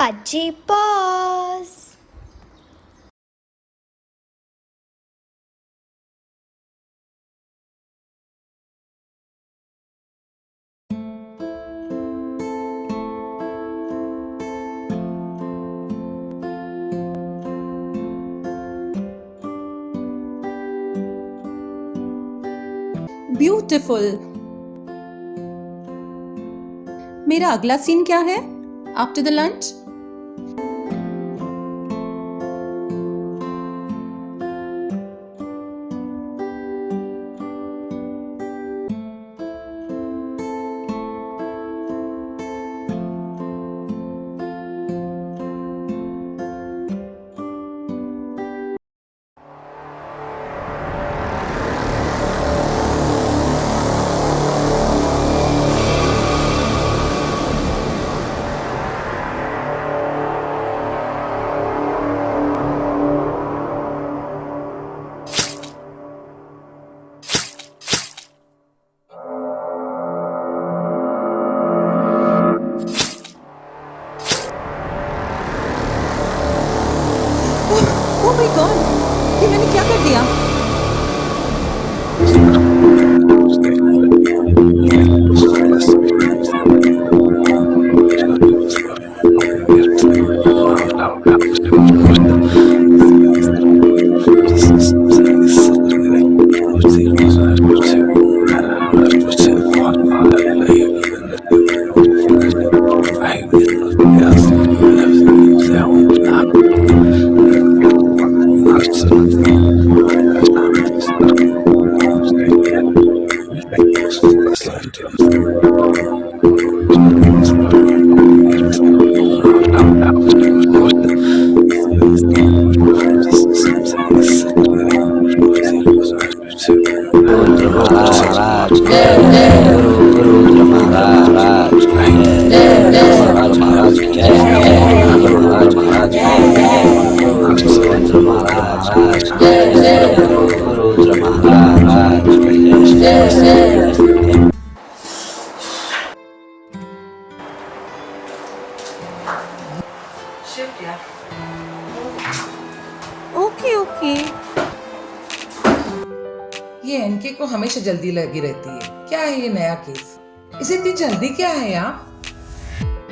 Pudgy Paws. Beautiful. मेरा अगला scene क्या है after the lunch? Oh my God, ये मैंने क्या कर दिया? ओके। ये एनके को हमेशा जल्दी लगी रहती है। क्या है ये नया केस? इसे इतनी जल्दी क्या है यार?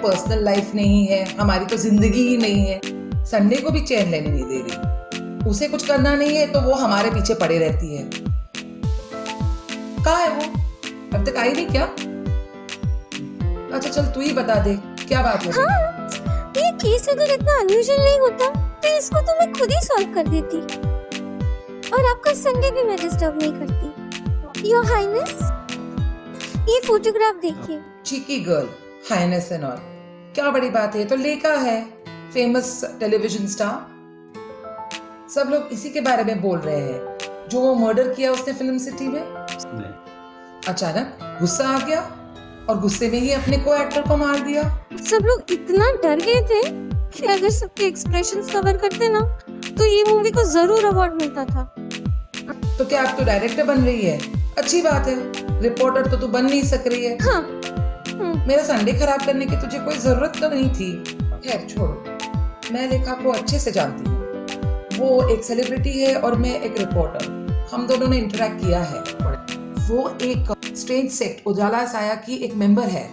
पर्सनल लाइफ नहीं है, हमारी तो जिंदगी ही नहीं है। संडे को भी चैन लेने नहीं दे रही। उसे कुछ करना नहीं है तो वो हमारे पीछे पड़े रहती है। कहाँ है वो? अब तक आई नहीं क्या? अच्छा चल तू ही बता दे, क्या बात है? हाँ, ये केस अगर इतना अनयूजुअल नहीं होता तो इसको तो मैं खुद ही सॉल्व कर देती और आपका संडे भी मैं डिस्टर्ब नहीं करती। योर हाइनेस, ये फोटोग्राफ देखिए। Cheeky girl, highness and all, क्या बड़ी बात है? तो लेका है, फेमस टेलीविजन स्टार। सब लोग इसी के बारे में बोल रहे हैं जो वो मर्डर किया उसने फिल्म सिटी में। अचानक गुस्सा आ गया और गुस्से में ही अपने को एक्टर को मार दिया। सब लोग इतना डर गए थे कि अगर सबके एक्सप्रेशंस कवर करते ना तो ये मूवी को जरूर अवार्ड मिलता था। तो क्या अब तो डायरेक्टर बन रही है? अच्छी बात है। रिपोर्टर तो तू बन नहीं सक रही है। हाँ। मेरा संडे खराब करने की तुझे कोई जरूरत तो नहीं थी। खैर छोड़ो, मैं लेखा को अच्छे से जानती हूँ। वो एक सेलिब्रिटी है और मैं एक रिपोर्टर। हम दोनों ने इंटरेक्ट किया है। वो एक स्ट्रेंज सेक्ट उजाला साया की एक मेंबर है।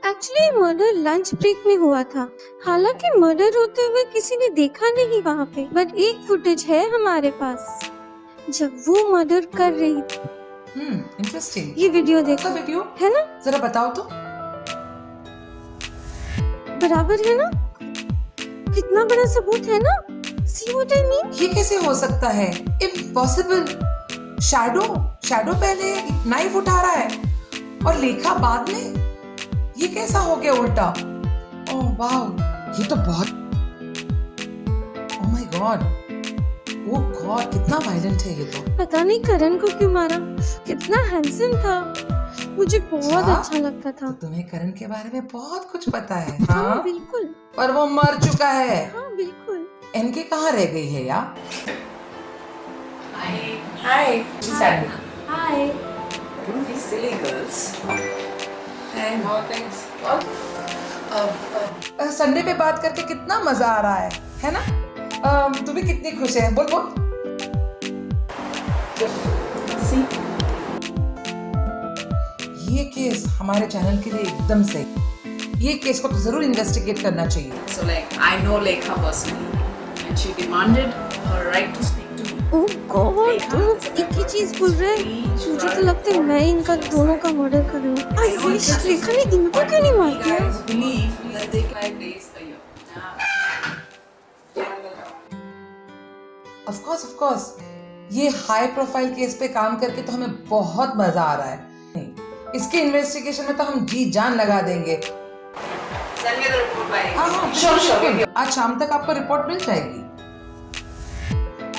एक्चुअली मर्डर लंच ब्रेक में हुआ था। हालांकि मर्डर होते हुए किसी ने देखा नहीं वहाँ पे, बट एक फुटेज है हमारे पास जब वो मर्डर कर रही थी। इंटरेस्टिंग। ये वीडियो देखो। कैसा वीडियो है ना? जरा बताओ तो। बराबर है ना? कितना बड़ा सबूत है ना? See what I mean? ये कैसे हो सकता है? इम्पॉसिबल। शैडो पहले नाइफ उठा रहा है और लेखा बाद में। ये कैसा हो गया उल्टा? ओह वाह, ये तो बहुत, oh my God, oh God, कितना वायलेंट है ये तो। पता नहीं करण को क्यों मारा। कितना हैंडसम था, मुझे बहुत अच्छा लगता था। तो तुम्हें करण के बारे में बहुत कुछ पता है। हाँ बिल्कुल। पर वो मर चुका है। हाँ बिल्कुल। इनके कहाँ रह गई है यार? Hi. Hi. Don't be silly, girls. Hey, more things. What? Sunday पे बात करके कितना मजा आ रहा है ना? तू भी कितनी खुश है, बोल बोल। ये केस हमारे चैनल के लिए एकदम सही। ये केस को तो जरूर इन्वेस्टिगेट करना चाहिए। So like I know Lekha personally, and she demanded her right to speak to me. Oh God, तुम लोग एक ही चीज बोल रहे हैं। मुझे तो लगता है मैं इनका दोनों का मर्डर कर रही हूँ। आई विश रेखा ने इनको क्यों नहीं मार दिया? Guys believe that they 5 days a year. Of course ये हाई प्रोफाइल केस पे काम करके तो हमें बहुत मजा आ रहा है। इसके इन्वेस्टिगेशन में तो हम जी जान लगा देंगे। Send me the report by. हाँ, श्योर। आज शाम तक आपको रिपोर्ट मिल जाएगी।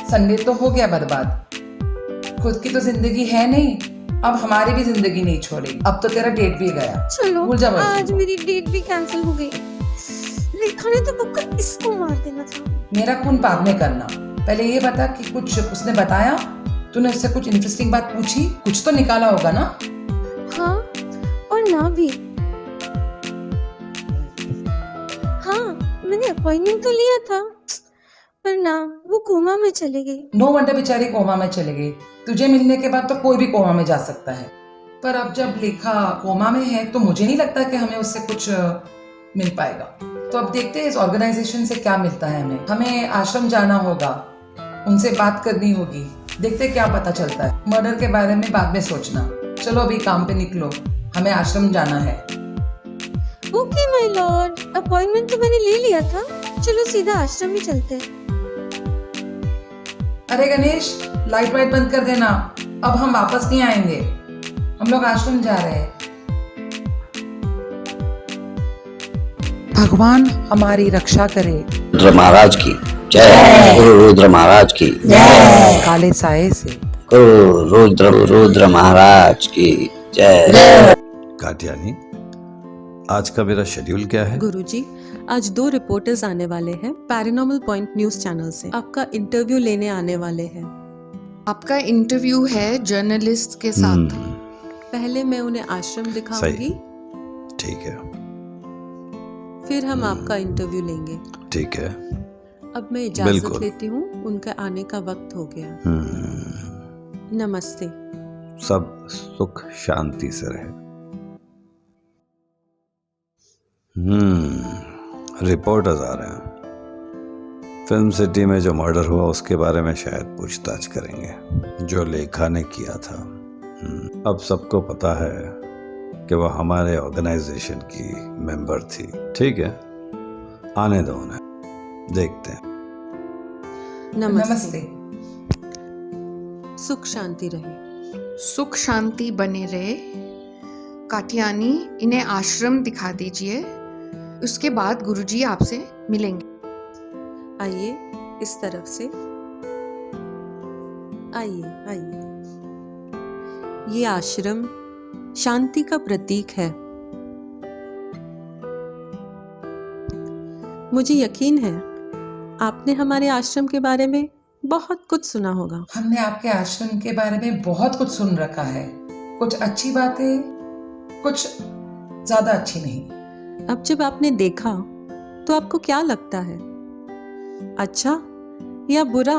संडे तो हो गया बर्बाद। खुद की तो जिंदगी है नहीं, अब हमारी भी जिंदगी नहीं छोड़ेगी। अब तो तेरा डेट भी गया। चलो भूल जा बस। आज मेरी डेट भी कैंसिल हो गई। रेखा ने तो पक्का इसको मार देना था। मेरा खून बाद में करना, पहले ये बता कि कुछ उसने बताया? तूने उससे कुछ इंटरेस्टिंग बात पूछी? कुछ तो निकाला होगा ना? हाँ और ना भी। हाँ, मैंने अपॉइंटमेंट तो लिया था, पर ना, वो कोमा में चले गई। नो वंडर बेचारी कोमा में चले गई। तुझे मिलने के बाद तो कोई भी कोमा में जा सकता है, पर अब जब लेखा कोमा में है तो मुझे नहीं लगता कि हमें उससे कुछ मिल पाएगा। तो अब देखते हैं इस ऑर्गेनाइजेशन से क्या मिलता है। हमें आश्रम जाना होगा, उनसे बात करनी होगी, देखते क्या पता चलता है। मर्डर के बारे में बाद में सोचना। चलो अभी काम पे निकलो, हमें आश्रम जाना है। ओके माय लॉर्ड, अपॉइंटमेंट तो मैंने ले लिया था, चलो सीधा आश्रम ही चलते हैं। अरे गणेश, लाइट वाइट बंद कर देना, अब हम वापस नहीं आएंगे। हम लोग आश्रम जा रहे हैं। भगवान हमारी रक्षा करे। रुद्र महाराज की जय। गुरु रुद्र महाराज की जय। काले साए से गुरु रुद्र महाराज की जय। कात्यायनी, आज का मेरा शेड्यूल क्या है? गुरुजी, आज 2 रिपोर्टर्स आने वाले हैं पैरानॉर्मल पॉइंट न्यूज चैनल से। आपका इंटरव्यू लेने आने वाले हैं। आपका इंटरव्यू है जर्नलिस्ट के साथ। पहले मैं उन्हें आश्रम दिखाऊंगी, ठीक है, फिर हम आपका इंटरव्यू लेंगे। ठीक है। अब मैं इजाजत बिल्कुल। लेती हूँ, उनके आने का वक्त हो गया। नमस्ते। सब सुख शांति से रहे। रिपोर्टर्स आ रहे हैं। फिल्म सिटी में जो मर्डर हुआ उसके बारे में शायद पूछताछ करेंगे, जो लेखा ने किया था। अब सबको पता है कि वह हमारे ऑर्गेनाइजेशन की मेंबर थी। ठीक है, आने दो उन्हें, देखते हैं। नमस्ते। सुख शांति रहे। सुख शांति बने रहे। कात्यायनी, इन्हें आश्रम दिखा दीजिए, उसके बाद गुरुजी आपसे मिलेंगे। आइए इस तरफ से, आइए। ये आश्रम शांति का प्रतीक है। मुझे यकीन है आपने हमारे आश्रम के बारे में बहुत कुछ सुना होगा। हमने आपके आश्रम के बारे में बहुत कुछ सुन रखा है, कुछ अच्छी बातें, कुछ ज्यादा अच्छी नहीं। अब जब आपने देखा तो आपको क्या लगता है, अच्छा या बुरा?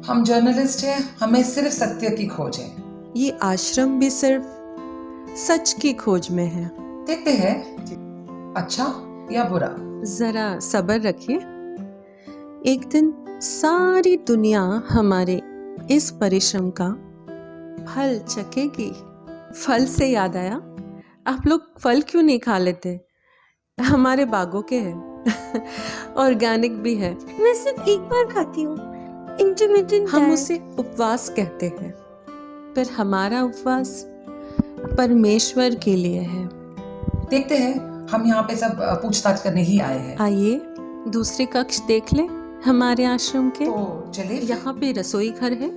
हम जर्नलिस्ट हैं, हमें सिर्फ सत्य की खोज है। ये आश्रम भी सिर्फ सच की खोज में है। देखते हैं अच्छा या बुरा। जरा सब्र रखिए, एक दिन सारी दुनिया हमारे इस परिश्रम का फल चखेगी। फल से याद आया, आप लोग फल क्यों नहीं खा लेते? हमारे बागों के हैं, ऑर्गेनिक भी है। मैं सिर्फ एक बार खाती हूँ, इंटरमिटेंट हम डाइट। उसे उपवास कहते हैं, पर हमारा उपवास परमेश्वर के लिए है। देखते हैं, हम यहाँ पे सब पूछताछ करने ही आए हैं। आइए दूसरे कक्ष देख ले हमारे आश्रम के। तो चलिए फिर। यहाँ पे रसोई घर है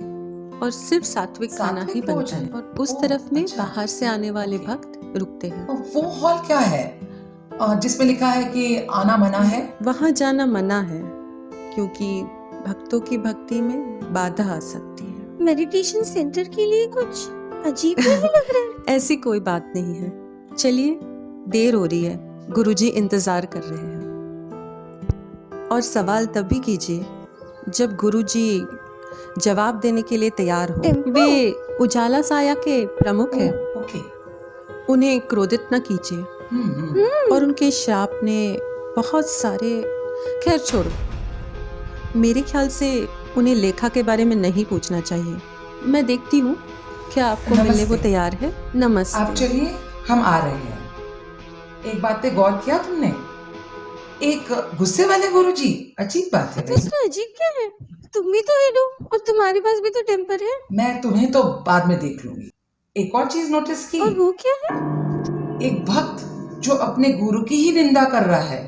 और सिर्फ सात्विक खाना ही सात्विक बनता भोजन। है, और उस ओह, तरफ में अच्छा। बाहर से आने वाले भक्त रुकते हैं। वो हॉल क्या है जिसमें लिखा है कि आना मना है? वहाँ जाना मना है क्योंकि भक्तों की भक्ति में बाधा आ सकती है। मेडिटेशन सेंटर के लिए कुछ अजीब नहीं लग रहा है। ऐसी कोई बात नहीं है, चलिए देर हो रही है, गुरुजी इंतजार कर रहे हैं। और सवाल तभी कीजिए जब गुरुजी जवाब देने के लिए तैयार हो। टेम्पो? वे उजाला साया के प्रमुख हैं। ओके। उन्हें क्रोधित न कीजिए। और उनके श्राप ने बहुत सारे, खैर छोड़ो, मेरे ख्याल से उन्हें लेखा के बारे में नहीं पूछना चाहिए। मैं देखती हूँ क्या आपको मिलने वो नमस्ते। तैयार है। नमस्ते। आप चलिए, हम आ रहे हैं। एक बात पे गौर किया तुमने? एक गुस्से वाले गुरुजी, अजीब बात है तो भाई। उसमें अजीब क्या है? तुम भी तो हेड हो और तुम्हारे पास भी तो टेम्पर है। मैं तुम्हें तो बाद में देख लूंगी। एक और चीज नोटिस की? और वो क्या है? एक भक्त जो अपने गुरु की ही निंदा कर रहा है।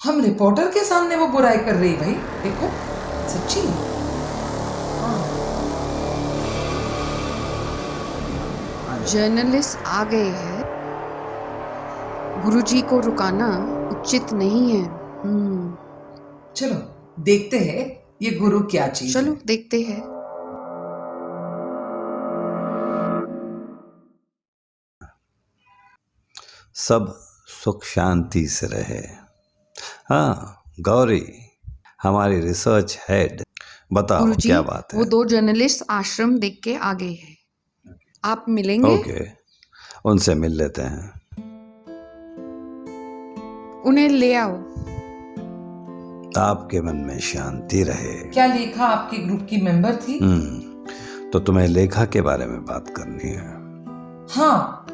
हम रिपोर्टर के सामने वो बुराई कर रही भाई, देखो सच्ची। जर्नलिस्ट आ गए हैं। गुरुजी को रुकाना उचित नहीं है। चलो देखते हैं ये गुरु क्या चीज चलो है। देखते हैं। सब सुख शांति से रहे। हाँ गौरी, हमारी रिसर्च हेड, बताओ गुरुजी, क्या बात है? वो 2 जर्नलिस्ट आश्रम देख के आ गए हैं। आप मिलेंगे? ओके, उनसे मिल लेते हैं। उन्हें ले आओ। आपके मन में शांति रहे। क्या लेखा आपके ग्रुप की मेंबर थी? तो तुम्हें लेखा के बारे में बात करनी है। हाँ,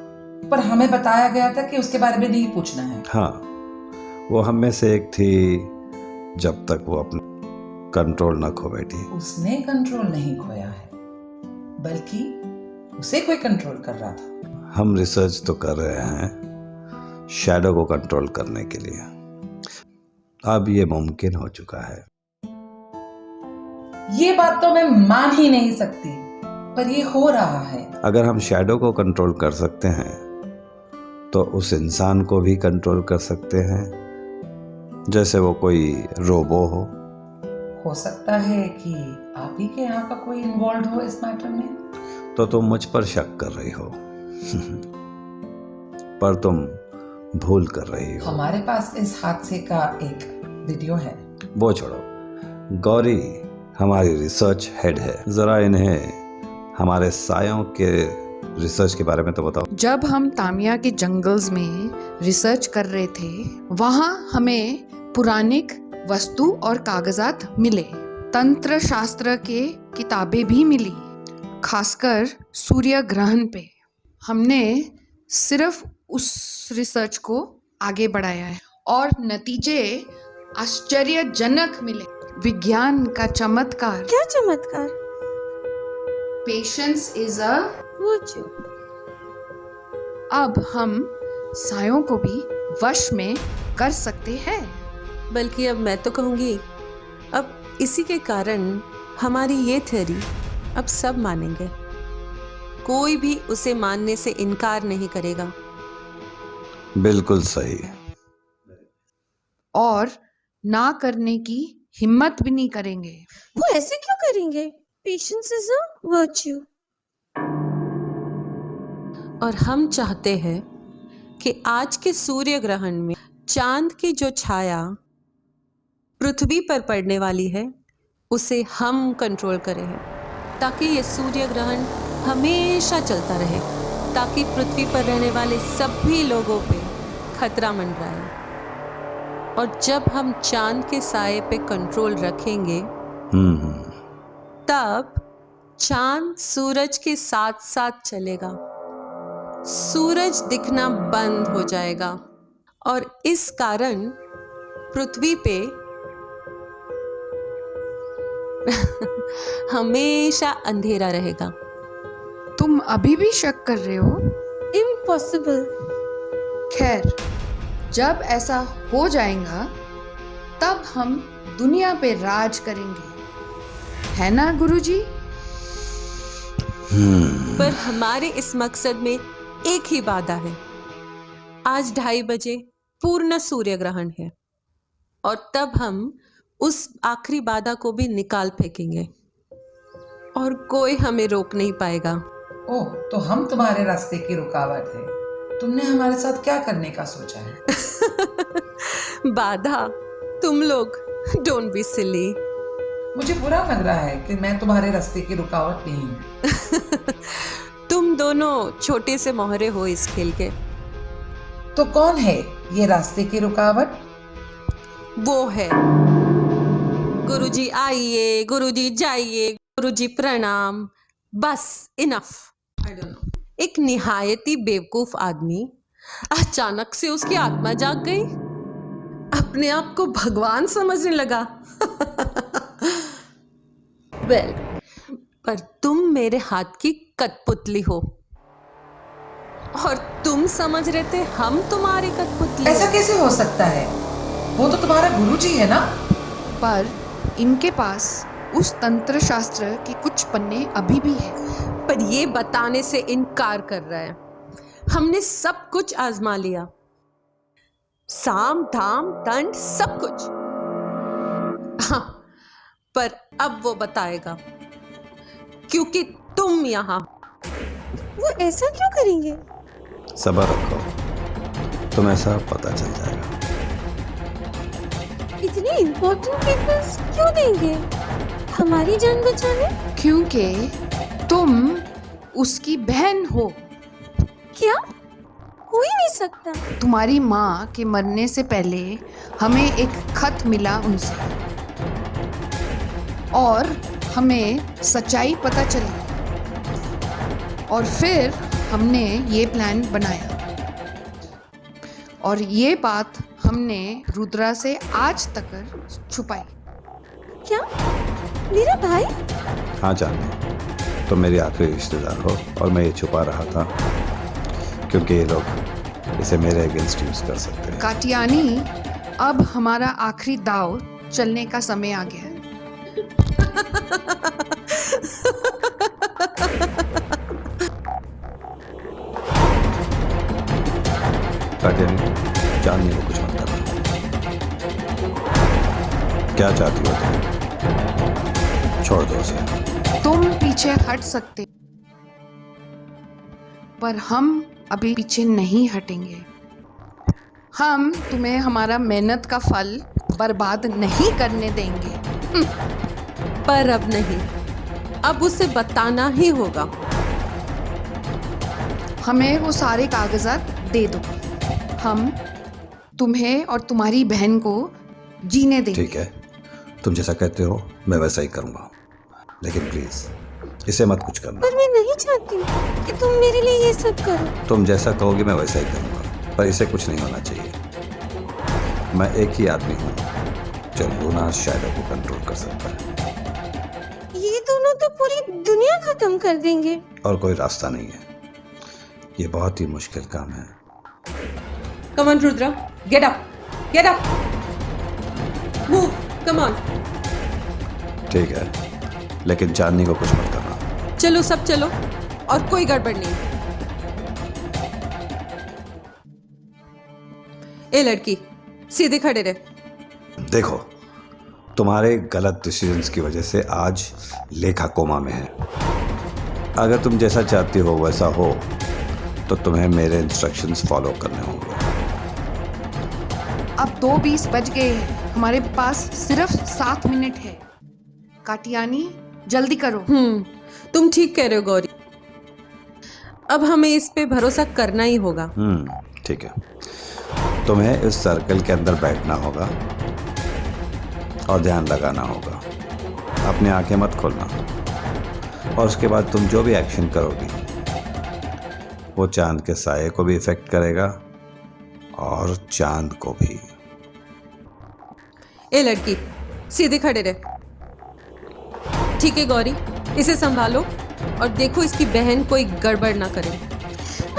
पर हमें बताया गया था कि उसके बारे में नहीं पूछना है। हाँ, वो हम में से एक थी जब तक वो अपना कंट्रोल न खो बैठी। उसने कंट्रोल नहीं खोया है, बल्कि उसे कोई कंट्रोल कर रहा था। हम रिसर्च तो कर रहे हैं शैडो को कंट्रोल करने के लिए। अब ये मुमकिन हो चुका है। ये बात तो मैं मान ही नहीं सकती, पर ये हो रहा है। अगर हम शैडो को कंट्रोल कर सकते हैं तो उस इंसान को भी कंट्रोल कर सकते हैं, जैसे वो कोई रोबो हो सकता है कि आप ही के यहाँ का कोई इन्वॉल्व हो इस मैटर में। तो तुम मुझ पर शक कर रही हो पर तुम भूल कर रही हो। हमारे पास इस हादसे का एक वीडियो है। वो छोड़ो, गौरी हमारी रिसर्च हेड है, जरा इन्हें हमारे सायों के रिसर्च के बारे में तो बताओ। जब हम तामिया के जंगल्स में रिसर्च कर रहे थे, वहाँ हमें पुरानिक वस्तु और कागजात मिले। तंत्र शास्त्र के किताबें भी मिली, खासकर सूर्य ग्रहण पे। हमने सिर्फ उस रिसर्च को आगे बढ़ाया है और नतीजे आश्चर्यजनक मिले। विज्ञान का चमत्कार। क्या चमत्कार? Patience is a virtue. अब हम सायों को भी वश में कर सकते हैं। बल्कि अब मैं तो कहूँगी, अब इसी के कारण हमारी ये थ्योरी अब सब मानेंगे। कोई भी उसे मानने से इनकार नहीं करेगा। बिल्कुल सही। और ना करने की हिम्मत भी नहीं करेंगे। वो ऐसे क्यों करेंगे? Patience is a virtue. और हम चाहते हैं कि आज के सूर्य ग्रहण में चांद की जो छाया पृथ्वी पर पड़ने वाली है उसे हम कंट्रोल करें, ताकि ये सूर्य ग्रहण हमेशा चलता रहे, ताकि पृथ्वी पर रहने वाले सभी लोगों पे खतरा मंडराए। और जब हम चांद के साये पे कंट्रोल रखेंगे तब चांद सूरज के साथ साथ चलेगा, सूरज दिखना बंद हो जाएगा और इस कारण पृथ्वी पे हमेशा अंधेरा रहेगा। तुम अभी भी शक कर रहे हो? इम्पॉसिबल। खैर, जब ऐसा हो जाएगा तब हम दुनिया पे राज करेंगे, है ना गुरुजी? पर हमारे इस मकसद में एक ही बाधा है। आज 2:30 बजे पूर्ण सूर्य ग्रहण है और तब हम उस आखिरी बाधा को भी निकाल फेंकेंगे। और कोई हमें रोक नहीं पाएगा। ओह, तो हम तुम्हारे रास्ते की रुकावट है। तुमने हमारे साथ क्या करने का सोचा है? बाधा, तुम लोग, डोंट बी सिली। मुझे बुरा लग रहा है कि मैं तुम्हारे रास्ते की रुकावट नहीं हूँ। तुम दोनों छोटे से मोहरे हो इस खेल के। तो कौन है ये रास्ते की रुकावट? वो है गुरुजी आइए, गुरुजी जाइए, गुरुजी प्रणाम। बस इनफ। आई डोंट नो, एक निहायती बेवकूफ आदमी, अचानक से उसकी आत्मा जाग गई, अपने आप को भगवान समझने लगा। वेल, पर तुम मेरे हाथ की कठपुतली हो और तुम समझ रहे थे हम तुम्हारी कठपुतली। ऐसा कैसे हो सकता है? वो तो तुम्हारा गुरुजी है ना? पर इनके पास उस तंत्र शास्त्र के कुछ पन्ने अभी भी है। पर ये बताने से इनकार कर रहा है। हमने सब कुछ आजमा लिया, साम दाम दंड सब कुछ। हाँ, पर अब वो बताएगा, क्योंकि तुम यहाँ। वो ऐसा क्यों करेंगे? सब्र रखो, तुम्हें सब पता चल जाएगा। इतने इम्पोर्टेंट पेपर्स क्यों देंगे? हमारी जान बचाने? क्योंकि तुम उसकी बहन हो। क्या? हो ही नहीं सकता। तुम्हारी माँ के मरने से पहले हमें एक खत मिला उनसे और हमें सच्चाई पता चली और फिर हमने ये प्लान बनाया और ये बात हमने रुद्रा से आज तक छुपाई। क्या? मेरा भाई? हाँ जानती, तुम मेरी आखिरी रिश्तेदार हो और मैं ये छुपा रहा था क्योंकि ये लोग इसे मेरे अगेंस्ट यूज कर सकते हैं। काटियानी, अब हमारा आखिरी दाव चलने का समय आ गया है। काटियानी, जानने को कुछ मत करना। क्या चाहती हो तुम? छोड़ दो उसे। तुम पीछे हट सकते, पर हम अभी पीछे नहीं हटेंगे। हम तुम्हें हमारा मेहनत का फल बर्बाद नहीं करने देंगे। पर अब नहीं, अब उसे बताना ही होगा। हमें वो सारे कागजात दे दो, हम तुम्हें और तुम्हारी बहन को जीने देंगे। ठीक है, तुम जैसा कहते हो मैं वैसा ही करूँगा, लेकिन प्लीज इसे मत कुछ करना। पर मैं नहीं चाहती कि तुम मेरे लिए ये सब करो। तुम जैसा कहोगे मैं वैसा ही करूँगा, पर इसे कुछ नहीं होना चाहिए। मैं एक ही आदमी हूँ जो लूना शैडो को कंट्रोल कर सकता है। ये दोनों तो पूरी दुनिया खत्म कर देंगे। और कोई रास्ता नहीं है, ये बहुत ही मुश्किल काम है। Come on, Rudra, get up, get up, move, come on. ठीक है, लेकिन चांदनी को कुछ मत करना। चलो सब चलो, और कोई गड़बड़ नहीं। ए लड़की, सीधे खड़े रहे। देखो, तुम्हारे गलत डिसीजंस की वजह से आज लेखा कोमा में है। अगर तुम जैसा चाहती हो वैसा हो तो तुम्हें मेरे इंस्ट्रक्शंस फॉलो करने होंगे। अब 2:20 बज गए हैं, हमारे पास सिर्फ 7 मिनट है। काटियानी, जल्दी करो। तुम ठीक कह रहे हो गौरी, अब हमें इस पे भरोसा करना ही होगा। ठीक है, तुम्हें इस सर्कल के अंदर बैठना होगा और ध्यान लगाना होगा। अपनी आंखें मत खोलना, और उसके बाद तुम जो भी एक्शन करोगी वो चांद के साये को भी इफेक्ट करेगा और चांद को भी। ए लड़की, सीधे खड़े रहे। ठीक है गौरी, इसे संभालो और देखो इसकी बहन कोई गड़बड़ ना करे।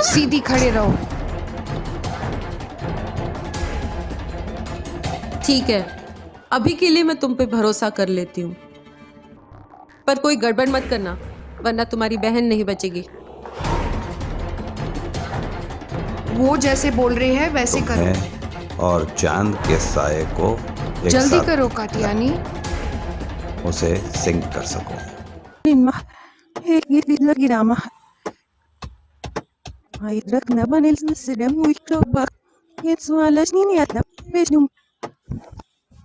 सीधी खड़े रहो। ठीक है, अभी के लिए मैं तुम पे भरोसा कर लेती हूँ, पर कोई गड़बड़ मत करना वरना तुम्हारी बहन नहीं बचेगी। वो जैसे बोल रहे हैं वैसे करो। तुम्हें और चांद के साये को एक जल्दी साथ करो काटियानी। उसे सिंक कर सको। Grama. I drag Nabanels Nasidem with Tobak. It's Wallace Niniata, Pesnum.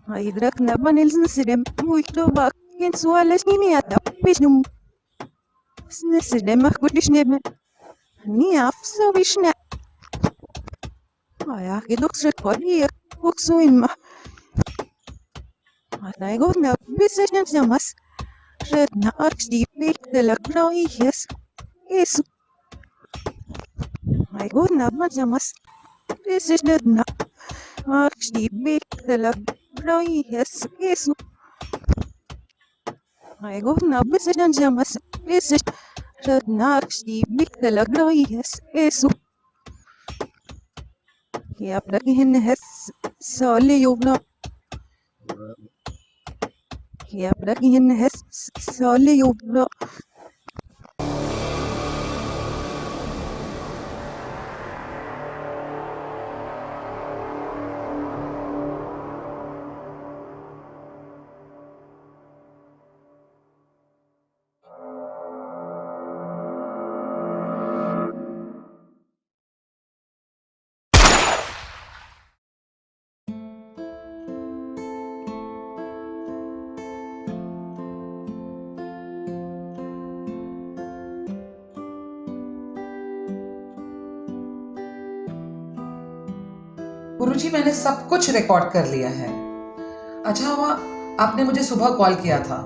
I drag Nabanels Nasidem with Tobak. It's Wallace Niniata, Pesnum. Snissidem a goodish name. Niaf so vishna. I get looks record here. Books win. I go now, business Jamas. Red na archdeep de la croix, yes. Yes. I go now, Majamas. This is the na archdeep de la croix, yes. Yes. I go now, business Jamas. This is red na archdeep de la croix, yes. Yes. Yeah, plug-in has solely you know. Yeah, plug-in has solely you know. गुरुजी मैंने सब कुछ record कर लिया है। अच्छा हुआ आपने मुझे सुबह कॉल किया था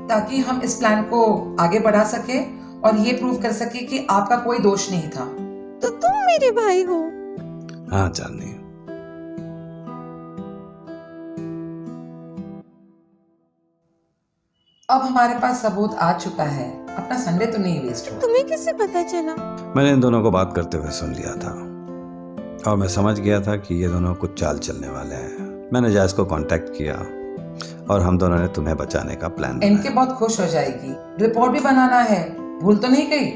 ताकि हम इस प्लान को आगे बढ़ा सके और ये प्रूव कर सके कि आपका कोई दोष नहीं था। तो तुम मेरे भाई हो। हाँ चांदनी, अब हमारे पास सबूत आ चुका है, अपना संडे तो नहीं वेस्ट हुआ। तुम्हें कैसे पता चला? मैंने इन दोनों को बात करते हुए सुन लिया था और मैं समझ गया था कि ये दोनों कुछ चाल चलने वाले हैं। मैंने जायज को कांटेक्ट किया और हम दोनों ने तुम्हें बचाने का प्लान बनाया। इनके बहुत खुश हो जाएगी। रिपोर्ट भी बनाना है, भूल तो नहीं गई?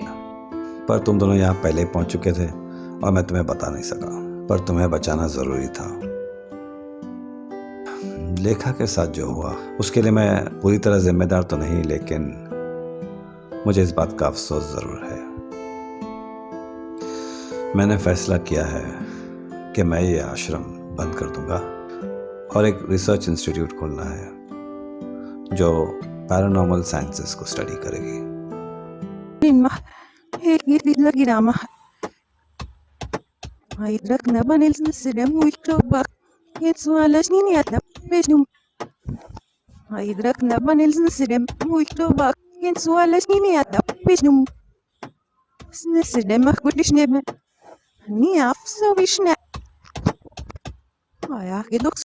पर तुम दोनों यहाँ पहले ही पहुंच चुके थे और मैं तुम्हें बता नहीं सका, पर तुम्हें बचाना जरूरी था। लेखा के साथ जो हुआ उसके लिए मैं पूरी तरह जिम्मेदार तो नहीं, लेकिन मुझे इस बात का अफसोस जरूर है। मैंने फैसला किया है कि मैं ये आश्रम बंद कर दूंगा और एक रिसर्च इंस्टीट्यूट खोलना है जो पैरानॉर्मल साइंसेस को स्टडी करेगी। I drag Nabanels Nasidem with Tobak. It's Wallace Niniata, Pesnum. I drag Nabanels Nasidem with Tobak. It's Wallace Niniata, Pesnum. Snissidem a goodish name. Niaf so vishna. I get looks